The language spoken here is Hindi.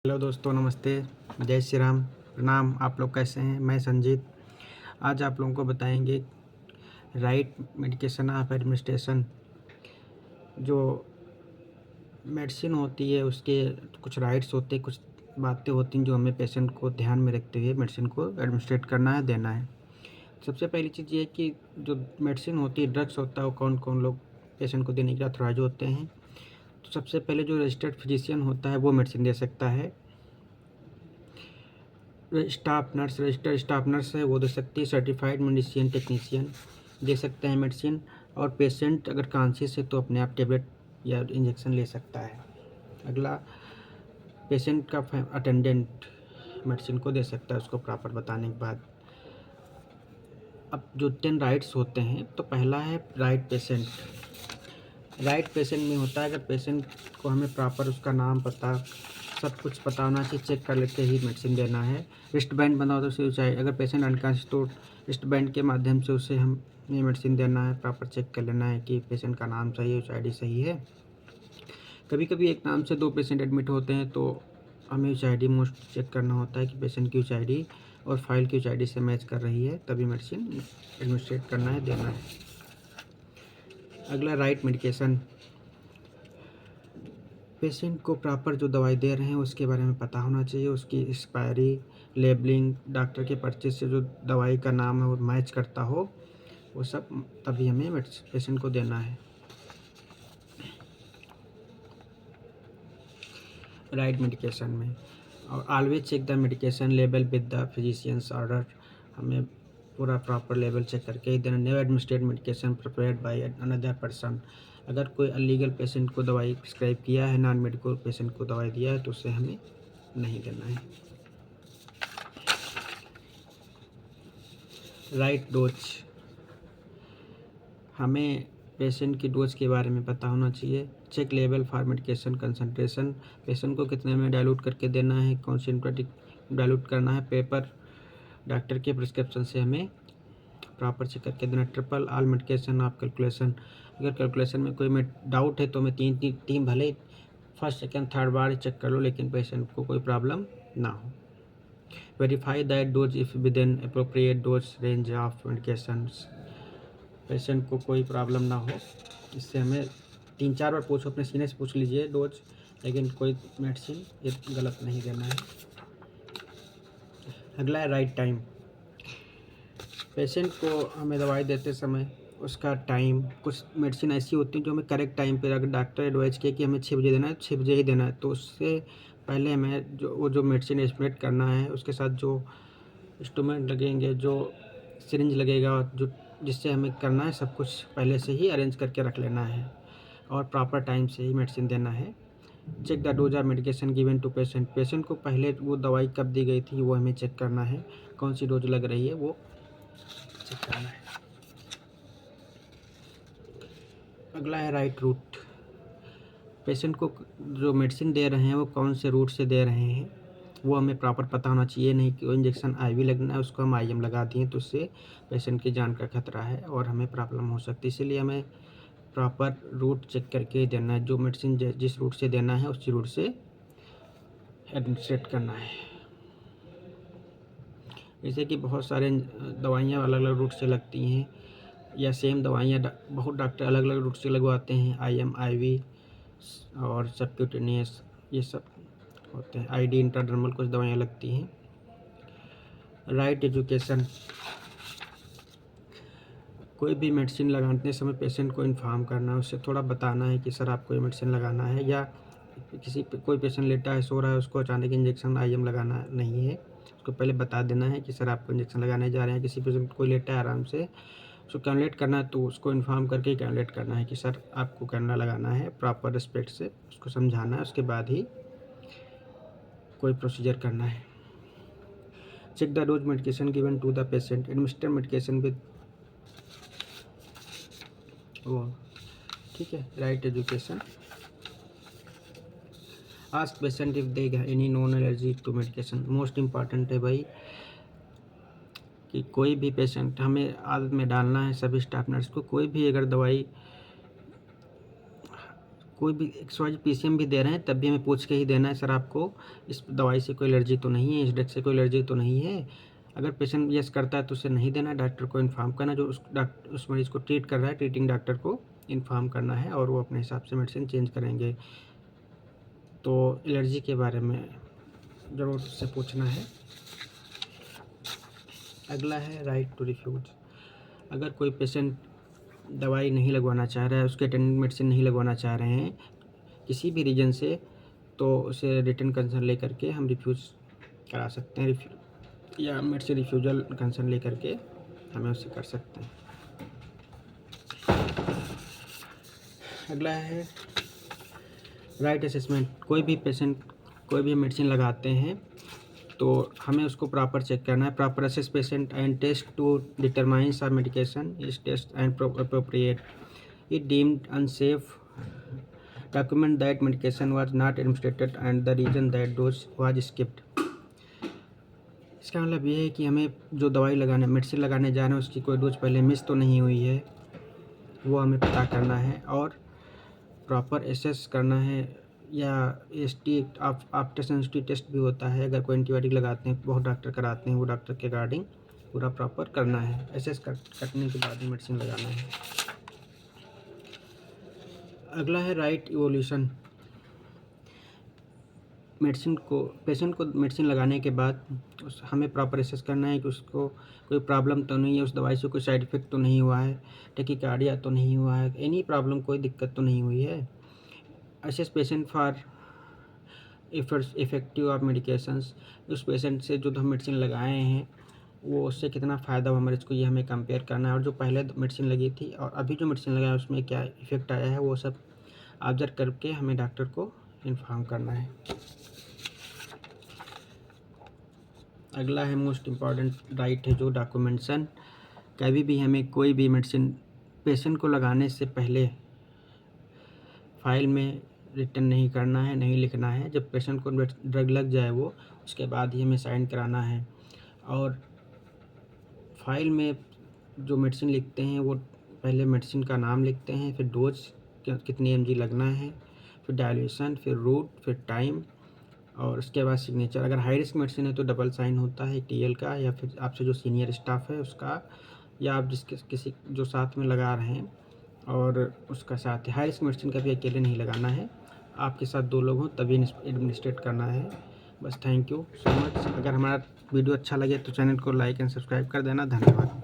हेलो दोस्तों, नमस्ते, जय श्री राम, प्रणाम। आप लोग कैसे हैं? मैं संजीत। आज आप लोगों को बताएंगे राइट मेडिकेशन ऑफ एडमिनिस्ट्रेशन। जो मेडिसिन होती है उसके कुछ राइट्स होते हैं, कुछ बातें होती हैं जो हमें पेशेंट को ध्यान में रखते हुए मेडिसिन को एडमिनिस्ट्रेट करना है, देना है। सबसे पहली चीज़ ये है कि जो मेडिसिन होती है, ड्रग्स होता है, वो कौन कौन लोग पेशेंट को देने के ऑथराइज होते हैं। तो सबसे पहले जो रजिस्टर्ड फिजिशियन होता है वो मेडिसिन दे सकता है। रजिस्टर्ड स्टाफ नर्स है वो दे सकती है। सर्टिफाइड मेडिसिन टेक्नीशियन दे सकते हैं मेडिसिन। और पेशेंट अगर कॉन्शियस है तो अपने आप टेबलेट या इंजेक्शन ले सकता है। अगला, पेशेंट का अटेंडेंट मेडिसिन को दे सकता है उसको प्रॉपर बताने के बाद। अब जो 10 राइट्स होते हैं, तो पहला है राइट पेशेंट। राइट पेशेंट में होता है अगर पेशेंट को हमें प्रॉपर उसका नाम पता सब कुछ पता होना चाहिए, चेक कर लेते ही मेडिसिन देना है। रिस्ट बैंड बना हो तो उसे ऊँचाई, अगर पेशेंट अनकॉन्शियस तो रिस्ट बैंड के माध्यम से उसे हम ये मेडिसिन देना है। प्रॉपर चेक कर लेना है कि पेशेंट का नाम सही है, UID सही है। कभी कभी एक नाम से 2 पेशेंट एडमिट होते हैं तो हमें UID मोस्ट चेक करना होता है कि पेशेंट की UID और फाइल की UID से मैच कर रही है, तभी मेडिसिन एडमिनिस्ट्रेट करना है, देना है। अगला, राइट मेडिकेशन। पेशेंट को प्रॉपर जो दवाई दे रहे हैं उसके बारे में पता होना चाहिए, उसकी एक्सपायरी, लेबलिंग, डॉक्टर के पर्चे से जो दवाई का नाम है वो मैच करता हो, वो सब, तभी हमें पेशेंट को देना है। राइट मेडिकेशन में, और always check the medication label with the physicians order. हमें पूरा प्रॉपर लेवल चेक करके ही देना। Never administrate medication prepared by another person. अगर कोई अलीगल पेशेंट को दवाई प्रिस्क्राइब किया है, नॉन मेडिकल पेशेंट को दवाई दिया है, तो उसे हमें नहीं देना है। Right dose. हमें पेशेंट की डोज के बारे में पता होना चाहिए। Check level for medication concentration. Patient को कितने में डाइल्यूट करके देना है, कॉन्सेंट्रेटिक डाइल्यूट करना है। पेपर डॉक्टर के प्रिस्क्रिप्शन से हमें प्रॉपर चेक करके देना। Triple all medication of calculation. अगर कैलकुलेशन में कोई में डाउट है तो हमें तीन भले फर्स्ट सेकेंड थर्ड बार चेक कर लो, लेकिन पेशेंट को कोई प्रॉब्लम ना हो। Verify that does if with in appropriate dose range of medications. Patient को कोई प्रॉब्लम ना हो, इससे हमें 3-4 बार पूछो, अपने सीने से पूछ लीजिए डोज, लेकिन कोई मेडिसिन ये गलत नहीं देना है। अगला है राइट टाइम। पेशेंट को हमें दवाई देते समय उसका टाइम, कुछ मेडिसिन ऐसी होती हैं जो हमें करेक्ट टाइम पे, अगर डॉक्टर एडवाइस किया कि हमें 6 बजे देना है, 6 बजे ही देना है, तो उससे पहले हमें जो मेडिसिन एस्टिमेट करना है, उसके साथ जो इंस्ट्रूमेंट लगेंगे, जो सिरिंज लगेगा, जो जिससे हमें करना है, सब कुछ पहले से ही अरेंज करके रख लेना है और प्रॉपर टाइम से ही मेडिसिन देना है। Check the dose of medication given to patient. Patient को पहले वो दवाई कब दी गई थी वो हमें चेक करना है, कौन सी डोज लग रही है वो चेक करना है। अगला है राइट रूट। पेशेंट को जो मेडिसिन दे रहे हैं वो कौन से रूट से दे रहे हैं वो हमें प्रॉपर पता होना चाहिए। नहीं कि वो इंजेक्शन IV लगना है, उसको हम IM लगा दिए तो उससे पेशेंट की जान का खतरा है और हमें प्रॉब्लम हो सकती है। इसीलिए हमें प्रॉपर रूट चेक करके ही देना है। जो मेडिसिन जिस रूट से देना है उसी रूट से एडमिनिस्ट्रेट करना है। जैसे कि बहुत सारे दवाइयाँ अलग अलग रूट से लगती हैं, या सेम दवाइयाँ बहुत डॉक्टर अलग अलग रूट से लगवाते हैं। IM, IV और सबक्यूटेनियस, ये सब होते हैं। ID इंट्राडर्मल कुछ दवाइयाँ लगती हैं। Right education. कोई भी मेडिसिन लगाने समय पेशेंट को इन्फॉर्म करना है, उससे थोड़ा बताना है कि सर आपको ये मेडिसिन लगाना है, या कोई पेशेंट लेटा है, सो रहा है, उसको अचानक इंजेक्शन IM लगाना नहीं है, उसको पहले बता देना है कि सर आपको इंजेक्शन लगाने जा रहे हैं। किसी पेशेंट को लेटा है आराम से, उसको कैनुलेट करना है तो उसको इन्फॉर्म करके ही कैनुलेट करना है कि सर आपको कैनुला लगाना है। प्रॉपर रिस्पेक्ट से उसको समझाना है, उसके बाद ही कोई प्रोसीजर करना है। Check the dose medication given to the patient. Administer medication with वो, ठीक है। Right education. Ask patient if they any known allergy to medication. Most important है भाई कि कोई भी पेशेंट, हमें आदत में डालना है सभी स्टाफ नर्स को, कोई भी अगर दवाई कोई भी XYZ PCM भी दे रहे हैं तब भी हमें पूछ के ही देना है, सर आपको इस दवाई से कोई एलर्जी तो नहीं है, इस ड्रग से कोई एलर्जी तो नहीं है। अगर पेशेंट यस करता है तो उसे नहीं देना, डॉक्टर को इन्फॉर्म करना, जो उस मरीज़ को ट्रीट कर रहा है, ट्रीटिंग डॉक्टर को इन्फॉर्म करना है और वो अपने हिसाब से मेडिसिन चेंज करेंगे। तो एलर्जी के बारे में ज़रूर उससे पूछना है। अगला है राइट टू रिफ्यूज़। अगर कोई पेशेंट दवाई नहीं लगवाना चाह रहा है, उसके अटेंडेंट मेडिसिन नहीं लगवाना चाह रहे हैं किसी भी रीज़न से, तो उसे रिटर्न कंसर्न लेकर के हम रिफ्यूज़ करा सकते हैं, या मेडिसिन रिफ्यूज़ल कंसर्न लेकर के हमें उससे कर सकते हैं। अगला है राइट असेसमेंट। कोई भी पेशेंट कोई भी मेडिसिन लगाते हैं तो हमें उसको प्रॉपर चेक करना है। Proper assess patient and test to determines are medication is test and appropriate it deemed unsafe, document that medication was not administrated and the reason that dose was skipped. इसका मतलब ये है कि हमें जो दवाई लगाने मेडिसिन लगाने जा रहे हैं उसकी कोई डोज पहले मिस तो नहीं हुई है, वो हमें पता करना है और प्रॉपर एसेस करना है। या ST आफ्टर सेंसिटिव टेस्ट भी होता है, अगर कोई एंटीबायोटिक लगाते हैं, बहुत डॉक्टर कराते हैं, वो डॉक्टर के अकॉर्डिंग पूरा प्रॉपर करना है, एसेस करने के बाद ही मेडिसिन लगाना है। अगला है राइट इवोल्यूशन। पेशेंट को मेडिसिन लगाने के बाद हमें प्रॉपर एसेस करना है कि उसको कोई प्रॉब्लम तो नहीं है, उस दवाई से कोई साइड इफ़ेक्ट तो नहीं हुआ है, टैकीकार्डिया तो नहीं हुआ है, एनी प्रॉब्लम, कोई दिक्कत तो नहीं हुई है। Assess patient for effective of medications. उस पेशेंट से जो हम मेडिसिन लगाए हैं वो उससे कितना फ़ायदा हुआ मरीज़ को, ये हमें कंपेयर करना है। और जो पहले मेडिसिन लगी थी और अभी जो मेडिसिन लगाया उसमें क्या इफ़ेक्ट आया है, वो सब ऑब्जर्व करके हमें डॉक्टर को इन्फॉर्म करना है। अगला है मोस्ट इम्पॉर्टेंट राइट है जो डॉक्यूमेंटेशन। कभी भी हमें कोई भी मेडिसिन पेशेंट को लगाने से पहले फाइल में रिटर्न नहीं करना है, नहीं लिखना है। जब पेशेंट को ड्रग लग जाए वो उसके बाद ही हमें साइन कराना है। और फाइल में जो मेडिसिन लिखते हैं वो पहले मेडिसिन का नाम लिखते हैं, फिर डोज कितनी mg लगना है, फिर डायल्यूशन, फिर रूट, फिर टाइम और उसके बाद सिग्नेचर। अगर हाई रिस्क मेडिसिन है तो डबल साइन होता है TL का, या फिर आपसे जो सीनियर स्टाफ है उसका, या आप किसी जो साथ में लगा रहे हैं और उसका साथ है। हाई रिस्क मेडिसिन का भी अकेले नहीं लगाना है, आपके साथ 2 लोग हों तभी एडमिनिस्ट्रेट करना है। बस थैंक यू सो मच। अगर हमारा वीडियो अच्छा लगे तो चैनल को लाइक एंड सब्सक्राइब कर देना। धन्यवाद।